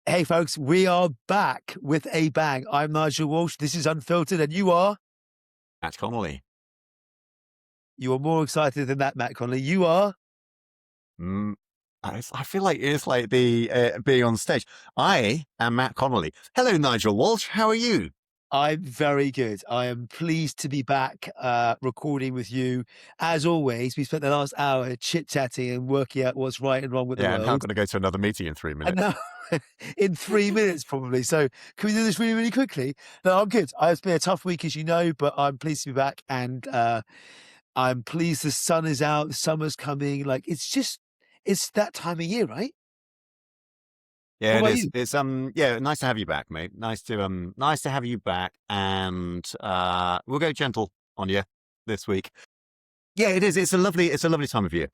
Hey, folks, we are back with a bang. I'm Nigel Walsh. This is Unfiltered, and you are? Matt Connolly. You are more excited than that, Matt Conley. You are? Mm, I feel like it's like the being on stage. I am Matt Connolly. Hello, Nigel Walsh. How are you? I'm very good. I am pleased to be back recording with you. As always, we spent the last hour chit-chatting and working out what's right and wrong with the Yeah, and now I'm world. going to go to another meeting in 3 And minutes. now, in 3 minutes probably. So can we do this really, really quickly? No, I'm good. It's been a tough week, as you know, but I'm pleased to be back. And I'm pleased the sun is out, the summer's coming. Like, it's that time of year, right? What Yeah, it about is. you? It's yeah, nice to have you back, mate. Nice to have you back, and we'll go gentle on you this week. Yeah, it is. It's a lovely time of year.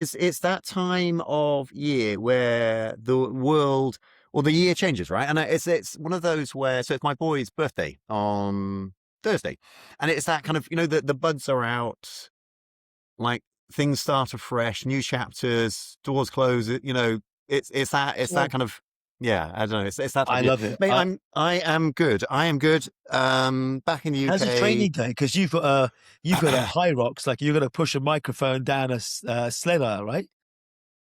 It's that time of year where the world or the year changes, right? And it's one of those where so it's my boy's birthday on Thursday, and it's that kind of the buds are out, like things start afresh, new chapters, doors close. It's Well, that kind of yeah. I don't know. It's that type I of year, love it. mate. I am good. I am good. Back in the How's the UK. training going? Because you've got a high rocks, like you're going to push a microphone down a sled aisle, right?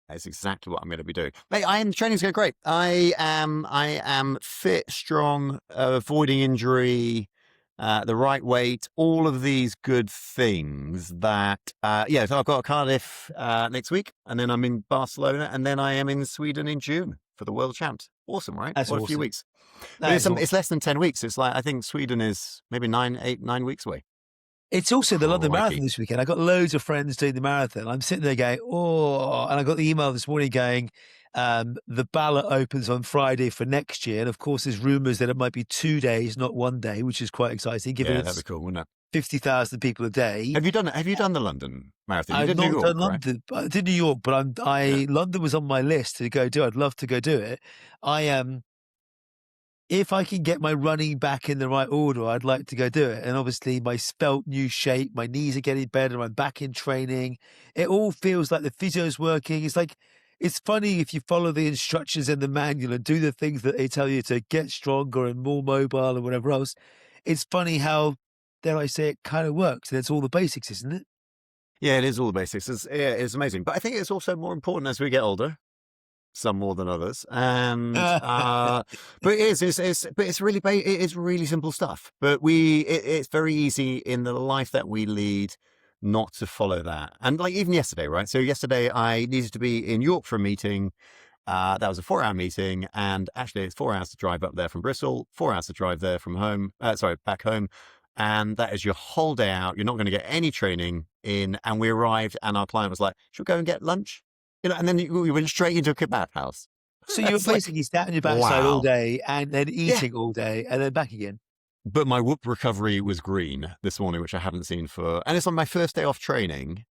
That's exactly what I'm going to be doing. Mate, training's going great. I am fit, strong, avoiding injury, the right weight, all of these good things that, yeah, so I've got Cardiff next week, and then I'm in Barcelona, and then I am in Sweden in June for the World Champs. Awesome, right? That's What a few awesome. weeks. But That is it's awesome. less than 10 weeks. It's like, I think Sweden is maybe 9 weeks away. It's also the London Marathon Crikey. this weekend. I got loads of friends doing the marathon. I'm sitting there going, oh, and I got the email this morning going, the ballot opens on Friday for next year. And of course, there's rumors that it might be 2 days, not 1 day, which is quite exciting, given Yeah, that'd be it's cool, wouldn't it? 50,000 people a day. Have you done the London Marathon? You I've did New not done York, right? London, but I did New York, but Yeah. London was on my list to go do. I'd love to go do it. I am, if I can get my running back in the right order, I'd like to go do it. And obviously, my spelt new shape, my knees are getting better. I'm back in training. It all feels like the physio's working. It's like, it's funny if you follow the instructions in the manual and do the things that they tell you to get stronger and more mobile and whatever else. It's funny how, dare I say, it kind of works. And it's all the basics, isn't it? Yeah, it is all the basics. It's amazing. But I think it's also more important as we get older, some more than others. And but it's really it is really simple stuff. But it's very easy in the life that we lead not to follow that. And like even yesterday, right? So yesterday I needed to be in York for a meeting. That was a 4-hour meeting, and actually it's 4 hours to drive up there from Bristol, 4 hours to drive there from home. Sorry, back home. And that is your whole day out. You're not going to get any training in. And we arrived, and our client was like, "Should we go and get lunch?" And then we went straight into a kebab house. So you were It's like, basically sat on your backside all wow. day and then Yeah. eating all day and then back again. But my whoop recovery was green this morning, which I haven't seen and it's on my first day off training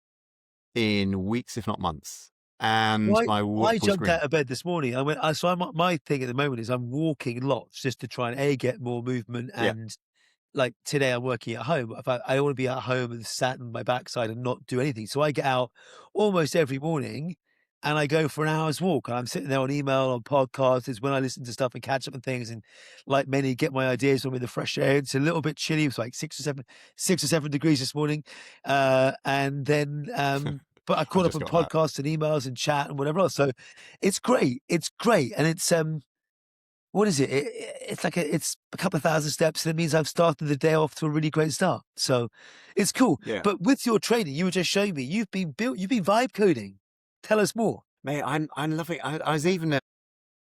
in weeks, if not months. And Why my I whoop was jumped green. out of bed this morning. I went. So my thing at the moment is I'm walking lots just to try and get more movement. Yeah. And like today, I'm working at home. If I want to be at home and sat on my backside and not do anything, so I get out almost every morning and I go for an hour's walk. And I'm sitting there on email, on podcasts. Is when I listen to stuff and catch up on things. And like many, get my ideas from in the fresh air. It's a little bit chilly. It was like 6 or 7 degrees this morning, and then. But I I've caught up just on got that. podcasts and emails and chat and whatever else. So it's great. It's great. And it's, what is it? It's like it's a couple of thousand steps. And it means I've started the day off to a really great start. So it's cool. Yeah. But with your training, you were just showing me, you've been vibe coding. Tell us more. Mate, I'm loving. I was even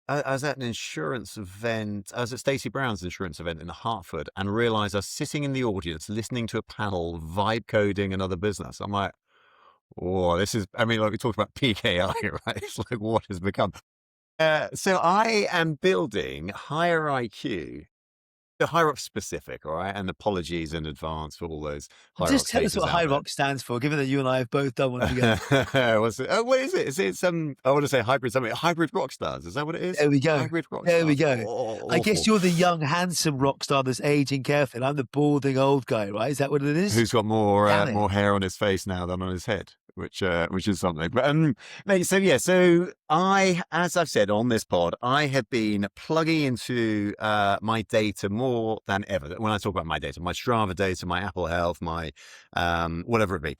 I was at an insurance event. I was at Stacey Brown's insurance event in Hartford, and realised I was sitting in the audience listening to a panel vibe coding another business. I'm like, oh, this is. I mean, like we talked about PKI, right? It's like what has become. So I am building higher IQ, the higher up specific, all right. And apologies in advance for all those higher up Just tell us haters what out High there. Rock stands for, given that you and I have both done one together. What's it? Oh, what is it? Is it some? I want to say hybrid something. Hybrid rock stars. Is that what it is? There we go. Hybrid rock There we stars. go. Oh, I guess awful. you're the young, handsome rock star that's aging carefully. I'm the balding old guy, right? Is that what it is? Who's got Damn it. more hair on his face now than on his head? which is something. But mate, so yeah, so as I've said on this pod, I have been plugging into my data more than ever. When I talk about my data, my Strava data, my Apple Health, my whatever it be,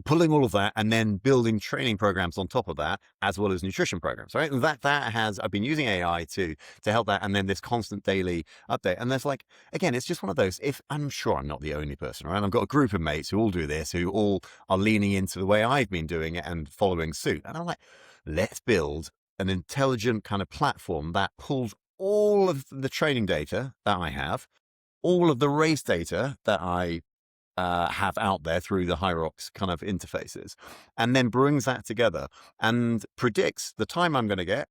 pulling all of that and then building training programs on top of that, as well as nutrition programs, right? And I've been using AI to help that, and then this constant daily update. And there's like, again, it's just one of those, if I'm sure I'm not the only person, right? I've got a group of mates who all do this, who all are leaning into the way I've been doing it and following suit. And I'm like, let's build an intelligent kind of platform that pulls all of the training data that I have, all of the race data that I have out there through the Hyrox kind of interfaces, and then brings that together and predicts the time I'm going to get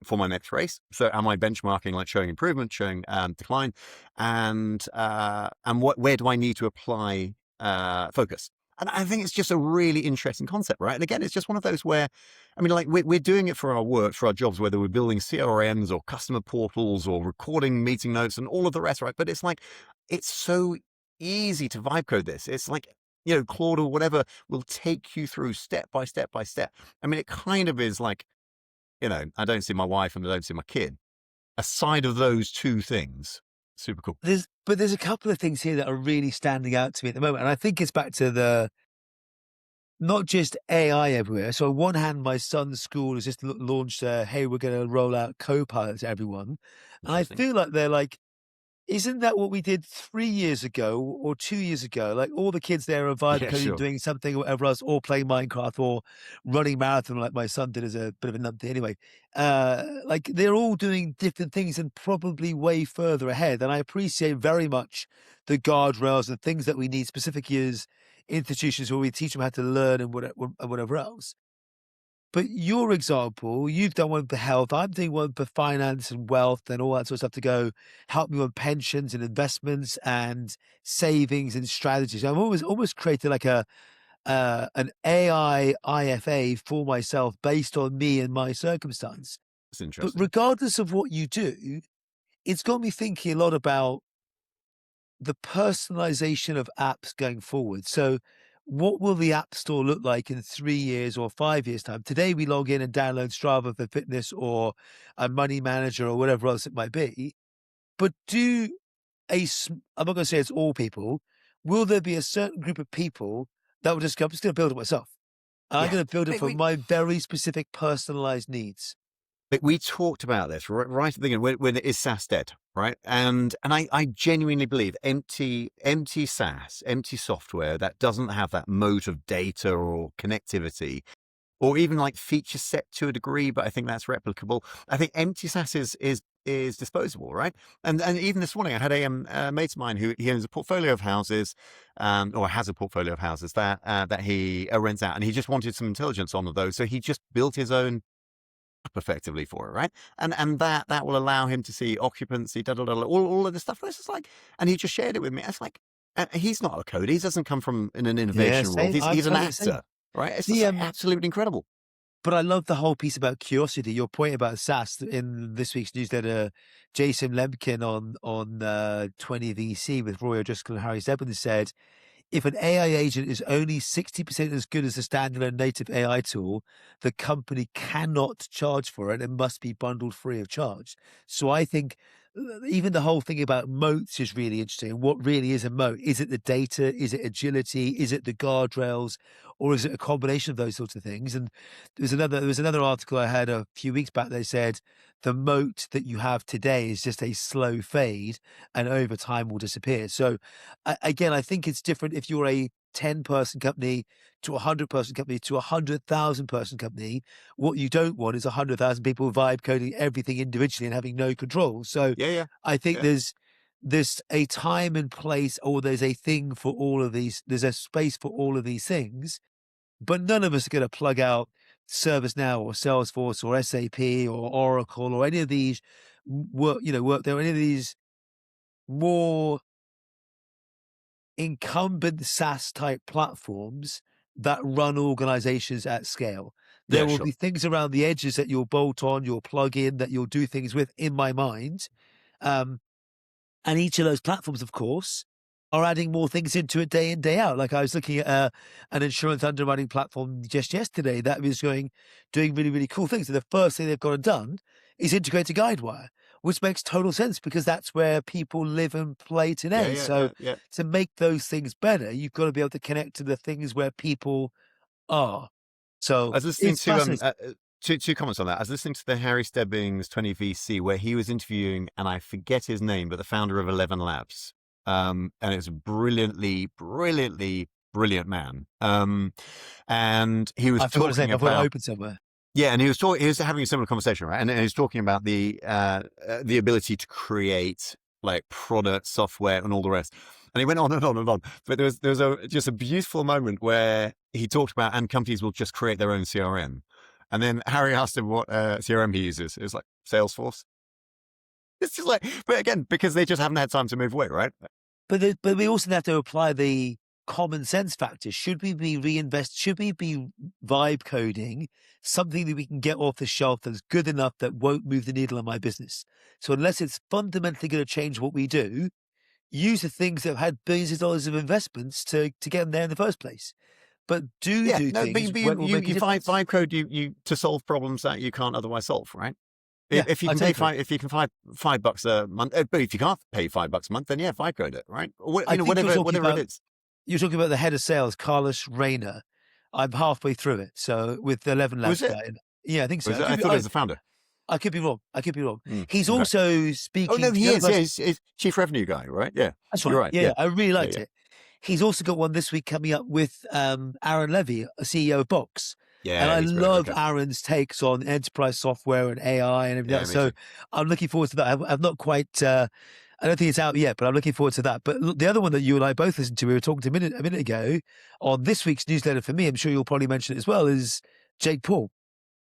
for my next race. So am I benchmarking, like showing improvement, showing decline, and where do I need to apply focus? And I think it's just a really interesting concept, right? And again, it's just one of those where, I mean, like we're doing it for our work, for our jobs, whether we're building CRMs or customer portals or recording meeting notes and all of the rest, right? But it's like, it's so easy to vibe code this. It's like, Claude or whatever will take you through step by step by step. I mean, it kind of is like, I don't see my wife and I don't see my kid. Aside of those two things, super cool. There's a couple of things here that are really standing out to me at the moment. And I think it's back to not just AI everywhere. So on one hand, my son's school has just launched hey, we're going to roll out Copilot to everyone. And I feel like they're like, isn't that what we did 3 years ago or 2 years ago? Like all the kids there are vibe Yeah, coding, sure. doing something or whatever else, or playing Minecraft or running marathon like my son did as a bit of a numpty anyway. Like they're all doing different things and probably way further ahead. And I appreciate very much the guardrails and things that we need specific years, institutions where we teach them how to learn and whatever else. But your example, you've done one for health. I'm doing one for finance and wealth and all that sort of stuff to go help me on pensions and investments and savings and strategies. I've almost created like an AI IFA for myself based on me and my circumstance. It's But interesting. regardless of what you do, it's got me thinking a lot about the personalization of apps going forward. So what will the App Store look like in 3 years or 5 years' time? Today, we log in and download Strava for fitness or a money manager or whatever else it might be. But I'm not going to say it's all people. Will there be a certain group of people that will just go, I'm just going to build it myself. I'm Yeah. going to build it Mate, for we, my very specific personalized needs. but we talked about this right at the beginning when it is SaaS dead, right? And I genuinely believe empty SaaS, empty software that doesn't have that moat of data or connectivity, or even like feature set to a degree, but I think that's replicable. I think empty SaaS is disposable, right? And even this morning, I had a mate of mine who he owns a portfolio of houses, or has a portfolio of houses that he rents out, and he just wanted some intelligence on those, so he just built his own app effectively for it, right? And that will allow him to see occupancy, all of the stuff. This is like, and he just shared it with me. It's like, he's not a coder. He doesn't come from in an Yeah, innovation world. same. I'm He's an totally the same. actor, right? It's just The like absolutely incredible. But I love the whole piece about curiosity. Your point about SaaS in this week's newsletter, Jason Lemkin on 20VC with Roy O'Driscoll and Harry Stebbins said, if an AI agent is only 60% as good as a standalone native AI tool, the company cannot charge for it. It must be bundled free of charge. So I think even the whole thing about moats is really interesting. What really is a moat? Is it the data? Is it agility? Is it the guardrails? Or is it a combination of those sorts of things? And there was another article I had a few weeks back. They said the moat that you have today is just a slow fade and over time will disappear. So again, I think it's different if you're a 10-person company to a 100-person company to a 100,000-person company. What you don't want is 100,000 people vibe coding everything individually and having no control. So Yeah, yeah, I think yeah. there's a time and place, or there's a thing for all of these. There's a space for all of these things, but none of us are going to plug out ServiceNow or Salesforce or SAP or Oracle or any of these work there, any of these more incumbent SaaS type platforms that run organizations at scale. There Yeah, will sure. be things around the edges that you'll bolt on, you'll plug in, that you'll do things with, in my mind. And each of those platforms, of course, are adding more things into it day in, day out. Like I was looking at an insurance underwriting platform just yesterday that was doing really, really cool things. And the first thing they've got done is integrate a guide wire, which makes total sense because that's where people live and play Yeah, today. yeah, So yeah, yeah. to make those things better, you've got to be able to connect to the things where people are. So I was listening it's to fascinating. two comments on that. I was listening to the Harry Stebbings 20VC where he was interviewing, and I forget his name, but the founder of 11 Labs. And it's a brilliant man. And he was I forgot his talking name. I've got it about, open somewhere. yeah, and he was having a similar conversation, right? And he was talking about the ability to create like product, software, and all the rest. And he went on and on and on. But there was just a beautiful moment where he talked about, and companies will just create their own CRM. And then Harry asked him what CRM he uses. It was like Salesforce. It's just like, but again, because they just haven't had time to move away, right? But we also have to apply the common sense factor. Should we be Should we be vibe coding something that we can get off the shelf that's good enough that won't move the needle on my business? So unless it's fundamentally going to change what we do, use the things that have had billions of dollars of investments to get them there in the first place. But do Yeah, no, things but where it will make a you difference. vibe code you to solve problems that you can't otherwise solve, right? Yeah, If you I can totally pay agree. five, if you can $5 a month, but if you can't pay $5 a month, then yeah, vibe code it, right? Or, I think whatever it is. you're talking about the head of sales, Carlos Rayner. I'm halfway through it. So with the 11 Was Labs it? guy. Yeah, I think so. Was it? I thought it was the founder. I could be wrong. I could be wrong. He's Okay. also Oh no, speaking to he the other is. Yeah, person. he's chief revenue guy, right? Yeah, That's you're right. right. Yeah, Yeah, yeah. I really yeah, liked yeah, it. He's also got one this week coming up with Aaron Levy, a CEO of Box. And yeah. I He's brilliant. love Okay. Aaron's takes on enterprise software and AI and everything Yeah, else. me So too. I'm looking forward to that. I've not quite, I don't think it's out yet, but I'm looking forward to that. But the other one that you and I both listened to, we were talking to a minute ago on this week's newsletter for me, I'm sure you'll probably mention it as well, is Jake Paul.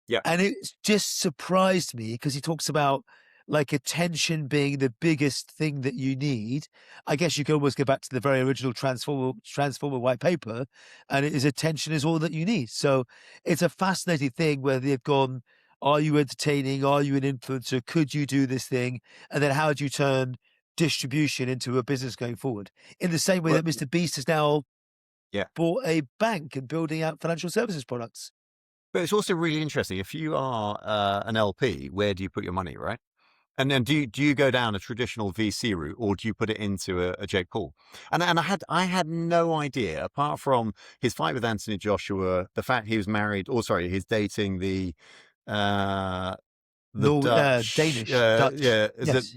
Yeah, And it just surprised me because he talks about like attention being the biggest thing that you need. I guess you can almost go back to the very original Transformer white paper, and it is attention is all that you need. So it's a fascinating thing where they've gone, are you entertaining? Are you an influencer? Could you do this thing? And then how do you turn distribution into a business going forward? In the same way well, that Mr. Beast has now yeah. bought a bank and building out financial services products. But it's also really interesting. If you are an LP, where do you put your money, right? And then do you go down a traditional VC route, or do you put it into a Jake Paul? And I had no idea, apart from his fight with Anthony Joshua, the fact he was married, or sorry, he's dating uh, the No, Dutch, Danish, Dutch. yeah, is it Yes.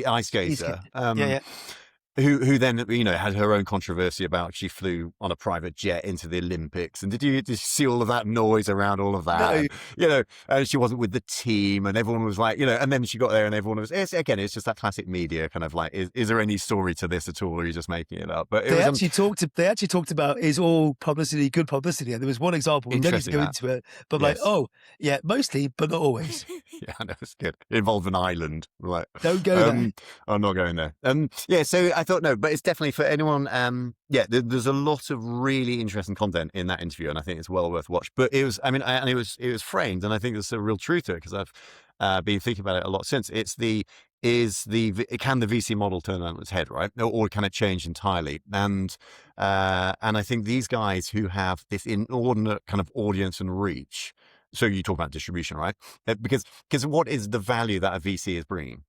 ice He's skater, yeah, yeah. who then had her own controversy about she flew on a private jet into the Olympics, and did you see all of that noise around all of that? No, And she wasn't with the team, and everyone was like, and then she got there, and everyone was. It's just that classic media kind of like, is there any story to this at all, or are you just making it up? But it was they actually talked about is all publicity good publicity, and there was one example, we don't need to interesting go that. into it, but like, Yes. oh, yeah, mostly, but not always. Yeah, I know it's good. It involved an island. Like, Don't go there. I'm not going there. Yeah, so I thought no, but it's definitely for anyone. Yeah, there's a lot of really interesting content in that interview, and I think it's well worth watch. But it was, I mean, and it was framed, and I think there's a real truth to it because I've been thinking about it a lot since. Can the VC model turn on its head, right? Or can it change entirely? And I think these guys who have this inordinate kind of audience and reach. So you talk about distribution, right? Because what is the value that a VC is bringing?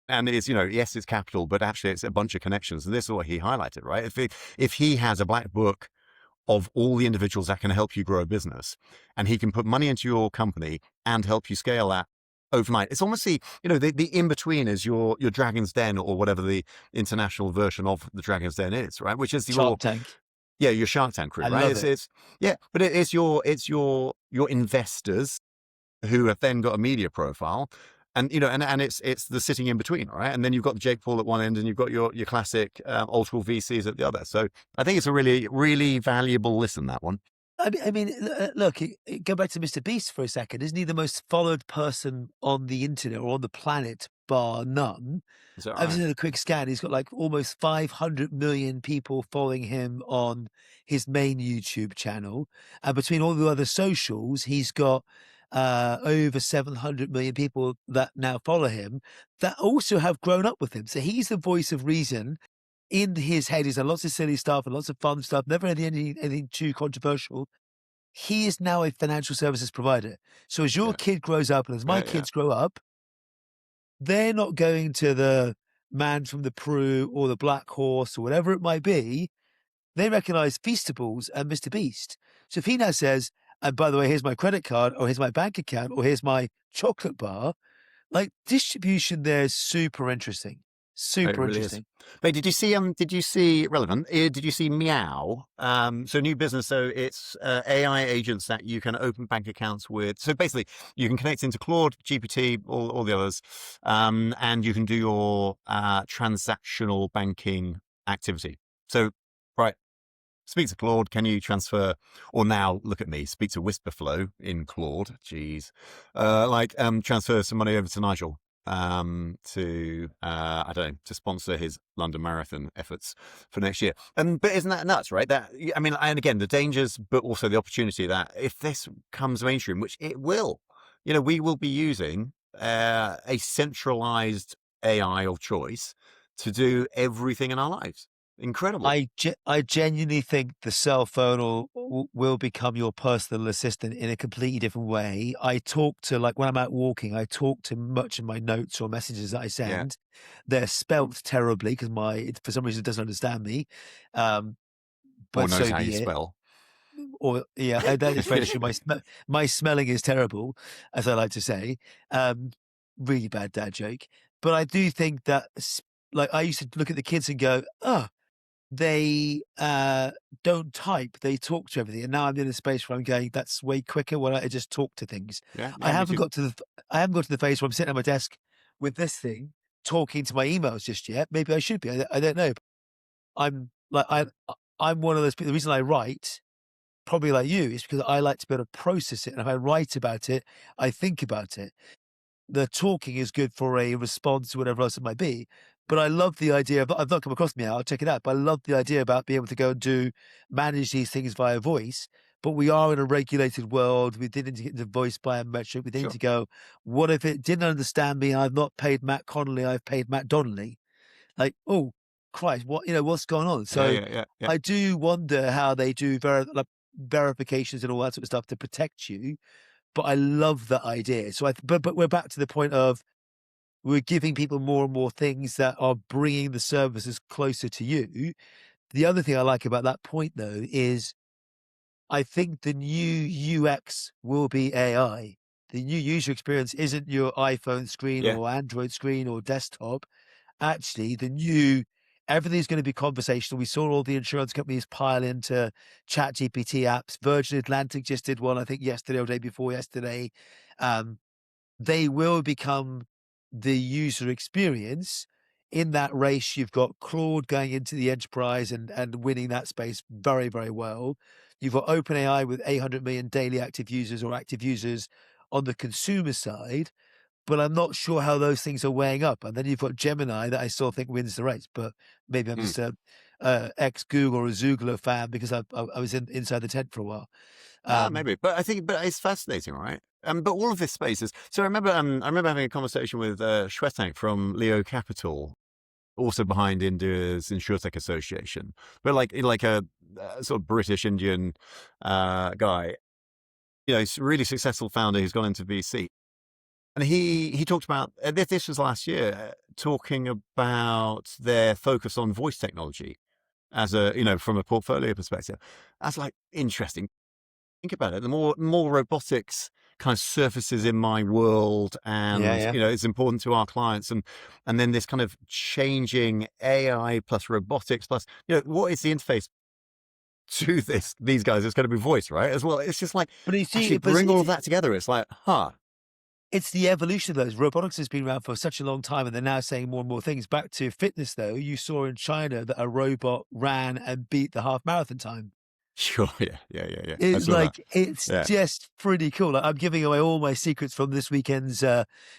And it's, yes, it's capital, but actually it's a bunch of connections. And this is what he highlighted, right? If he has a black book of all the individuals that can help you grow a business, and he can put money into your company and help you scale that overnight, it's almost the in between is your Dragon's Den, or whatever the international version of the Dragon's Den is, right? Which is Shark Tank. your Shark Tank crew, I right? love it. Yeah, but it's your investors who have then got a media profile, and and it's the sitting in between, right? And then you've got Jake Paul at one end, and you've got your classic old school VCs at the other. So I think it's a really, really valuable listen, that one. Look, go back to Mr. Beast for a second. Isn't he the most followed person on the internet or on the planet, bar none? Is that I've right? seen a quick scan. He's got like almost 500 million people following him on his main YouTube channel. And between all the other socials, he's got over 700 million people that now follow him that also have grown up with him. So he's the voice of reason. in his head, he's done lots of silly stuff and lots of fun stuff, never anything too controversial. He is now a financial services provider. So as your Yeah, kid grows up and as my yeah, yeah. kids grow up, they're not going to the Man from the Peru or the Black Horse or whatever it might be. They recognize Feastables and Mr. Beast. So if he now says, and by the way, here's my credit card, or here's my bank account, or here's my chocolate bar, like distribution there is super interesting. It Super really is. interesting. But did you see relevant? Did you see Meow? So new business. So it's AI agents that you can open bank accounts with. So basically, you can connect into Claude, GPT, all the others, and you can do your transactional banking activity. So, right, speak to Claude. Can you transfer? Or now, look at me. Speak to Whisperflow in Claude. Jeez, transfer some money over to Nigel to I don't know, to sponsor his London Marathon efforts for next year. But isn't that nuts, right? That, I mean, and again, the dangers, but also the opportunity that if this comes mainstream, which it will, we will be using a centralized AI of choice to do everything in our lives. Incredible. I genuinely think the cell phone will become your personal assistant in a completely different way. I talk to, like when I'm out walking, I talk to much of my notes or messages that I Yeah. send. They're spelt terribly because for some reason it doesn't understand me. Um, Or but knows so how you be it. spell. Or yeah, that is very true. My smelling is terrible, as I like to say. Um, really bad dad joke. But I do think that like I used to look at the kids and go, oh, they don't type, they talk to everything. And now I'm in a space where I'm going, that's way quicker when I just talk to things. Yeah, I yeah, me haven't too. got to the I haven't got to the phase where I'm sitting at my desk with this thing talking to my emails just yet. Maybe I should be. I don't know. I'm like I'm one of those people. The reason I write, probably like you, is because I like to be able to process it. And if I write about it, I think about it. The talking is good for a response to whatever else it might be. But I love the idea of, I've not come across Meow, I'll check it out. But I love the idea about being able to go and manage these things via voice. But we are in a regulated world. We didn't get into voice biometric. We need Sure. to go, what if it didn't understand me? I've not paid Matt Connolly, I've paid Matt Donnelly. Like, oh, Christ, what's going on? Yeah, So yeah, yeah, yeah. I do wonder how they do verifications and all that sort of stuff to protect you. But I love that idea. So but we're back to the point of we're giving people more and more things that are bringing the services closer to you. The other thing I like about that point, though, is I think the new UX will be AI. The new user experience isn't your iPhone screen Yeah. or Android screen or desktop. Actually, everything's going to be conversational. We saw all the insurance companies pile into chat GPT apps. Virgin Atlantic just did one, I think yesterday or day before yesterday. Um, they will become the user experience. In that race, you've got Claude going into the enterprise and winning that space very, very well. You've got OpenAI with 800 million daily active users or active users on the consumer side, but I'm not sure how those things are weighing up. And then you've got Gemini that I still think wins the race, but maybe I'm Mm. just a ex Google or a Zoogla fan because I was inside the tent for a while. Um, Maybe, but it's fascinating, right? But all of this space is. So I remember having a conversation with Shwetank from Leo Capital, also behind India's InsurTech Association, but like a sort of British Indian guy. He's a really successful founder who's gone into VC, and he talked about this was last year, talking about their focus on voice technology as from a portfolio perspective. That's like interesting. Think about it. The more robotics kind of surfaces in my world, yeah, and yeah. it's important to our clients, and then this kind of changing AI plus robotics plus what is the interface to these guys? It's going to be voice, right? As well. It's just like But you actually see, bring all of that together. It's like, huh? it's the evolution of those. Robotics has been around for such a long time, and they're now saying more and more things. Back to fitness, though, you saw in China that a robot ran and beat the half marathon time. Sure. Yeah. Yeah. Yeah. Yeah. I It's saw that. like it's Yeah. just pretty cool. Like, I'm giving away all my secrets from this weekend's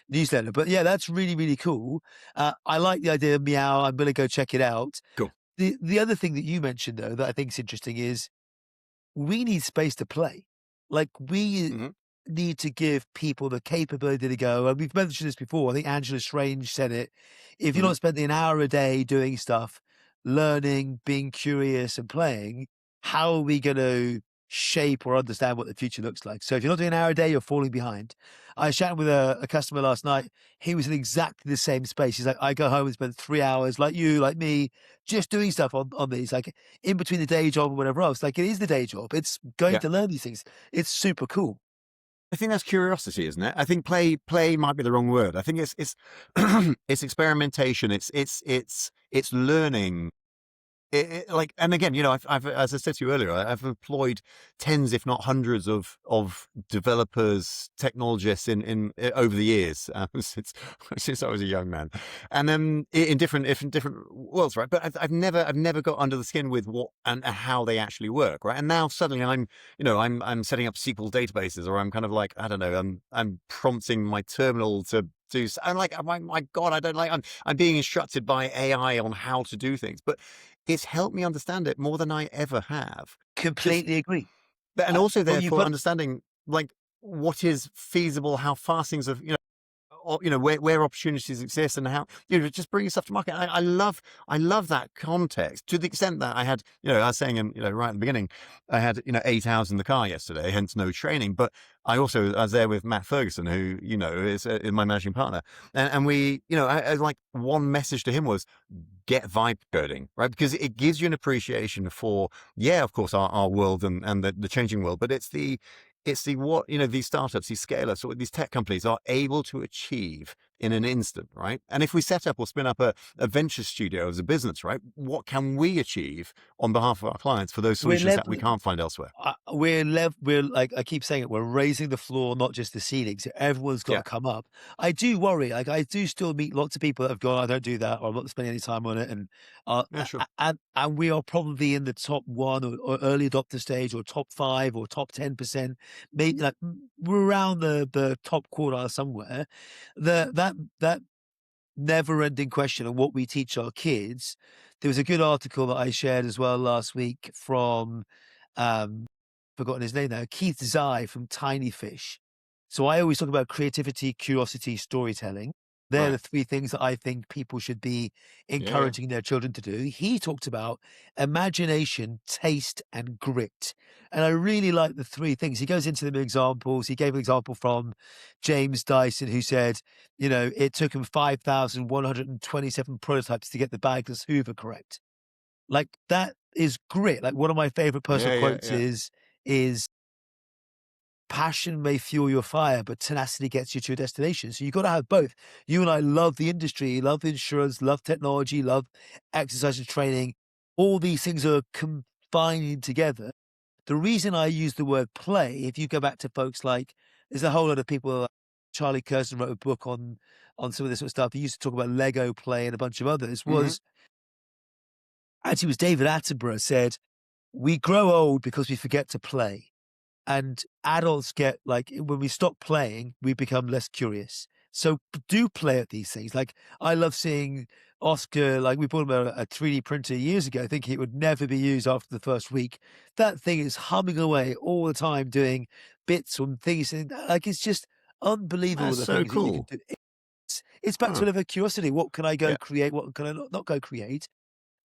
newsletter, but yeah, that's really really cool. I like the idea of Meow. I'm going to go check it out. Cool. The other thing that you mentioned though that I think is interesting is we need space to play. Like we Hmm. need to give people the capability to go. And we've mentioned this before. I think Angela Strange said it. If you're Hmm. not spending an hour a day doing stuff, learning, being curious and playing, how are we going to shape or understand what the future looks like? So if you're not doing an hour a day, you're falling behind. I was chatting with a customer last night. He was in exactly the same space. He's like, I go home and spend 3 hours, like you, like me, just doing stuff on these, like in between the day job and whatever else. Like it is the day job. It's going Yeah. to learn these things. It's super cool. I think that's curiosity, isn't it? I think play might be the wrong word. I think it's it's experimentation. It's learning. Like, and again, I've, as I said to you earlier, I've employed tens, if not hundreds, of developers, technologists over the years, since I was a young man, and in different worlds, right? But I've never got under the skin with what and how they actually work, right? And now suddenly I'm setting up SQL databases, or I'm kind of like, I don't know, I'm prompting my terminal to do. I'm like, my God, I don't like. I'm being instructed by AI on how to do things, but it's helped me understand it more than I ever have. Just, Completely agree. and also Well, you've therefore got understanding like what is feasible, how fast things are, or, where opportunities exist and how, just bringing stuff to market. I love that context to the extent that I had, I was saying, right at the beginning, I had, 8 hours in the car yesterday, hence no training. But I was there with Matt Ferguson, who, is my managing partner. And we, I like one message to him was get vibe coding, right? Because it gives you an appreciation for, yeah, of course, our world and the changing world, but it's the what these startups, these scale-ups, or these tech companies are able to achieve in an instant, right? And if we set up or spin up a venture studio as a business, right, what can we achieve on behalf of our clients for those we're solutions that we level. can't find elsewhere? We're like I keep saying it, we're raising the floor, not just the ceiling. So everyone's got Yeah, to come up. I do worry. Like I do still meet lots of people that have gone, I don't do that, or I'm not spending any time on it. And yeah, sure. and we are probably in the top one or early adopter stage, or top 5 or top 10%, maybe like we're around the top quartile somewhere. That never ending question of what we teach our kids. There was a good article that I shared as well last week from um forgotten his name now, Keith Zai from Tiny Fish. So I always talk about creativity, curiosity, storytelling. They're Right. the three things that I think people should be Yeah, yeah. encouraging their children to do. He talked about imagination, taste, and grit. And I really like the three things. He goes into them in examples. He gave an example from James Dyson, who said, it took him 5,127 prototypes to get the bagless Hoover correct. Like that is grit. Like one of my favorite personal Yeah, yeah, quotes yeah. is passion may fuel your fire, but tenacity gets you to your destination. So you've got to have both. You and I love the industry, love insurance, love technology, love exercise and training. All these things are combining together. The reason I use the word play, if you go back to folks like, there's a whole lot of people. Charlie Kirsten wrote a book on some of this sort of stuff. He used to talk about Lego play and a bunch of others. Hmm. Was actually was David Attenborough said, we grow old because we forget to play. And adults get like, when we stop playing, we become less curious. So do play at these things. Like I love seeing Oscar, like we bought him a 3D printer years ago, thinking it would never be used after the first week. That thing is humming away all the time, doing bits on things. And like, it's just unbelievable That's the so things that you can cool. do. It's back to Huh. a level of curiosity. What can I go Yeah. create? What can I not go create?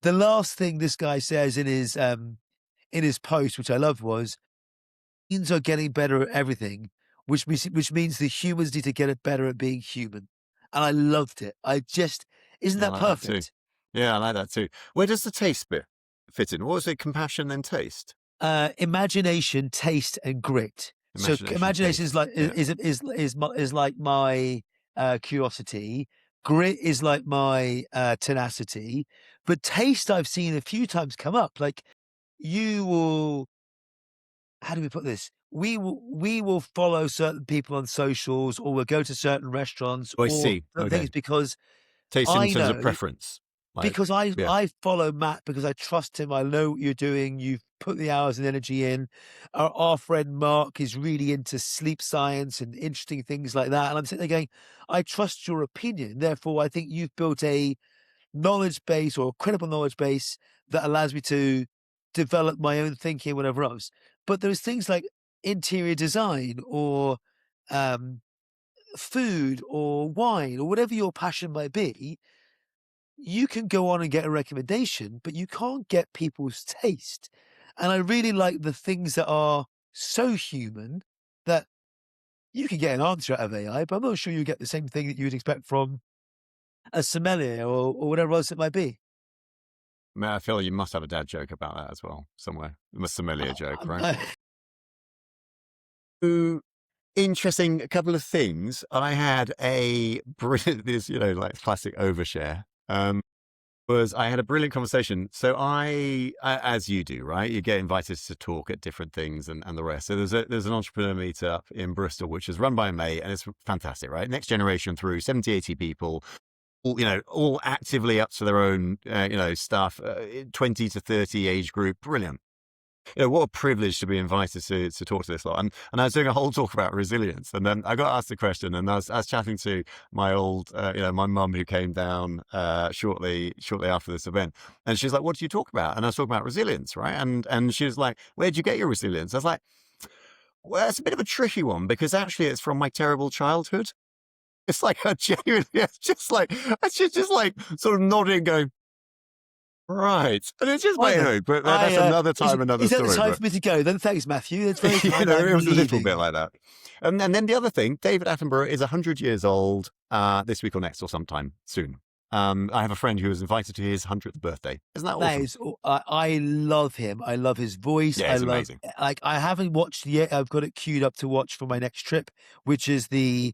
The last thing this guy says in his post, which I love, was humans are getting better at everything, which means the humans need to get it better at being human. And I loved it. I just isn't Yeah, I that like that too. perfect? Yeah, I like that too. Where does the taste bit fit in? What was it? Compassion then taste? Imagination, taste, and grit. So Imagination, imagination is taste. like Yeah. is like my curiosity. Grit is like my tenacity. But taste, I've seen a few times come up. Like you will how do we put this? We will follow certain people on socials, or we'll go to certain restaurants Oh, I or see. certain things Okay. because Taste in I terms of know preference. Like, because I yeah. I follow Matt because I trust him. I know what you're doing. You've put the hours and energy in. Our friend Mark is really into sleep science and interesting things like that. And I'm sitting there going, I trust your opinion. Therefore, I think you've built a knowledge base or a credible knowledge base that allows me to develop my own thinking, whatever else. But there's things like interior design or um, food or wine or whatever your passion might be. you can go on and get a recommendation, but you can't get people's taste. And I really like the things that are so human that you can get an answer out of AI, but I'm not sure you get the same thing that you would expect from a sommelier or whatever else it might be. Man, I feel you must have a dad joke about that as well somewhere. A familiar joke, right? I Ooh, interesting. A couple of things. I had a brilliant, this, like classic overshare. Was I had a brilliant conversation. So as you do, right? You get invited to talk at different things and the rest. So there's an entrepreneur meetup in Bristol, which is run by a mate, and it's fantastic, right? Next generation through 70, 80 people, all actively up to their own, stuff, 20 to 30 age group. Brilliant. What a privilege to be invited to talk to this lot. And I was doing a whole talk about resilience, and then I got asked the question, and I was chatting to my old, my mum who came down shortly after this event, and she's like, "What do you talk about?" And I was talking about resilience, right? And she was like, "Where'd you get your resilience?" I was like, "Well, it's a bit of a tricky one because actually it's from my terrible childhood." It's like I genuinely, it's just like sort of nodding, going, right. And it's just know. anyway, but that's another time, another Is that the story. time But for me to go? Then thanks, Matthew. That's very kind. it was a little bit Leaving. like that. And then the other thing, David Attenborough is 100 years old this week or next or sometime soon. I have a friend who was invited to his 100th birthday. Isn't that That awesome? is, I love him. I love his voice. Yeah, I it's love, amazing. like, I haven't watched yet. I've got it queued up to watch for my next trip, which is the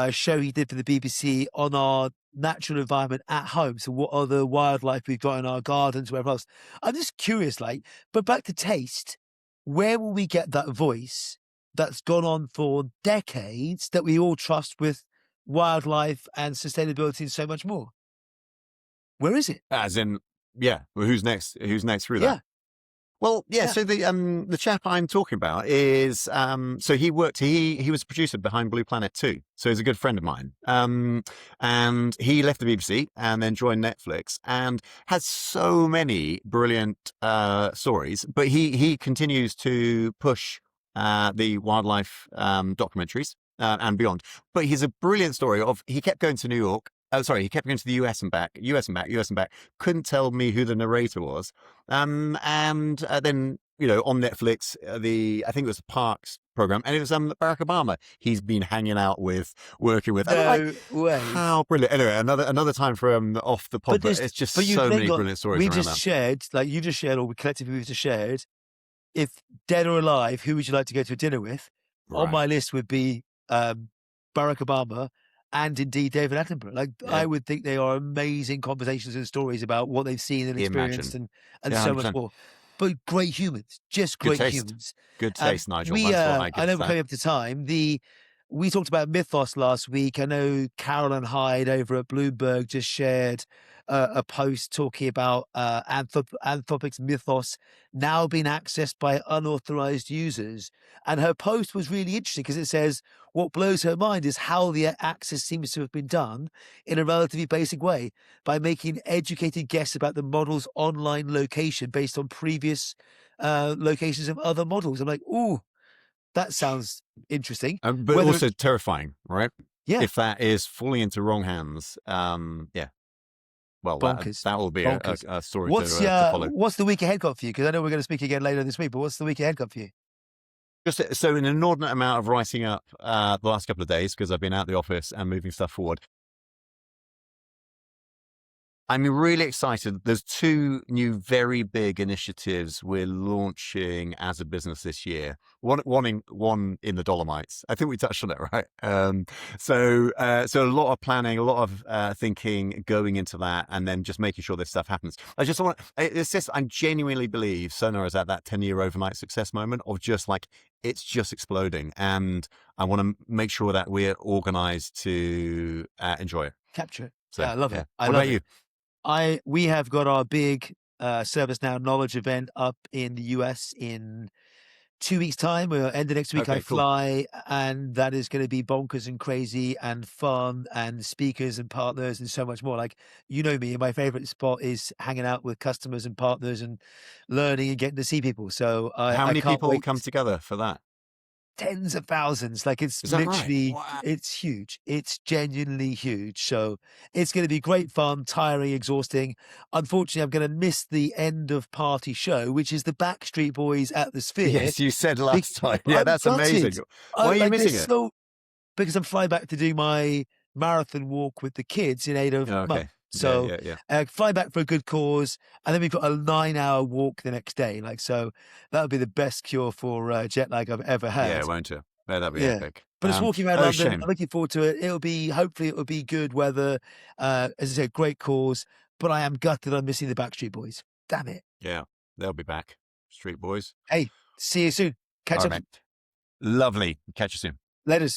show he did for the BBC on our natural environment at home. So, what other wildlife we've got in our gardens, wherever else. I'm just curious, like, but back to taste, where will we get that voice that's gone on for decades that we all trust with wildlife and sustainability and so much more? Where is it? As in, yeah, well, who's next? Who's next through that? Yeah, Well, yeah. yeah. So the chap I'm talking about is so he was a producer behind Blue Planet 2. So he's a good friend of mine. And he left the BBC and then joined Netflix and has so many brilliant stories. But he continues to push the wildlife documentaries and beyond. But he's a brilliant story of he kept going to New York. Oh, sorry, he kept going to the US and back, US and back, US and back. Couldn't tell me who the narrator was. And then, on Netflix, I think it was the Parks program, and it was Barack Obama. He's been hanging out with, working with. And I'm like, No way. how brilliant! Anyway, another time for off the pod, But but this, it's just but you've so then many got, brilliant stories we around just that. shared, like you just shared, or we collectively we've just shared, if dead or alive, who would you like to go to dinner with? On Right? my list would be Barack Obama and indeed David Attenborough. Like Yeah. I would think they are amazing conversations and stories about what they've seen and experienced Imagine. and Yeah, so much 100%. more. But great humans, just Good great taste. humans. Good taste, Nigel. We That's what I I give know to we're that. coming up to time. We talked about Mythos last week. I know Carolyn Hyde over at Bloomberg just shared a post talking about Anthropic's Mythos now being accessed by unauthorized users. And her post was really interesting because it says what blows her mind is how the access seems to have been done in a relatively basic way by making educated guesses about the model's online location based on previous locations of other models. I'm like, ooh, that sounds interesting. But Whether also it's, terrifying, right? yeah, If that is falling into wrong hands, yeah. Well, that bonkers, that will be bonkers. a story to follow. What's the week ahead got for you? Because I know we're going to speak again later this week, but what's the week ahead got for you? Just so an inordinate amount of writing up the last couple of days because I've been out the office and moving stuff forward. I'm really excited. There's two new very big initiatives we're launching as a business this year. One in the Dolomites. I think we touched on it, right? So a lot of planning, a lot of thinking going into that, and then just making sure this stuff happens. I genuinely believe Sonar is at that 10-year overnight success moment of just like it's just exploding, and I want to make sure that we're organized to enjoy it. Capture it. So Yeah, I love yeah. it. I What love about it. you? We have got our big ServiceNow knowledge event up in the US in 2 weeks' time. We're end of next week. I Okay, cool. fly, and that is going to be bonkers and crazy and fun and speakers and partners and so much more. Like you know me, my favorite spot is hanging out with customers and partners and learning and getting to see people. So How I many can't people wait. come together for that? tens of thousands. Like it's Is that right? literally, Wow. it's huge. It's genuinely huge. So it's going to be great fun, tiring, exhausting. Unfortunately, I'm going to miss the end of party show, which is the Backstreet Boys at the Sphere. Yes, you said Be- last time. Yeah, I'm that's amazing. gutted. Why are you Like they're missing it? so, because I'm flying back to do my marathon walk with the kids in 8 months. Okay. Yeah, So yeah, yeah. fly back for a good cause, and then we've got a 9-hour walk the next day. Like, so that would be the best cure for jet lag I've ever Yeah, had. won't you? Yeah, that'd be Yeah. epic. But it's walking around Oh, London. shame. I'm looking forward to it. Hopefully it'll be good weather. As I said, great cause, but I am gutted I'm missing the Backstreet Boys. Damn it. Yeah, they'll be back. Street Boys. Hey, see you soon. All Catch right, up mate. Lovely. Catch you soon. later.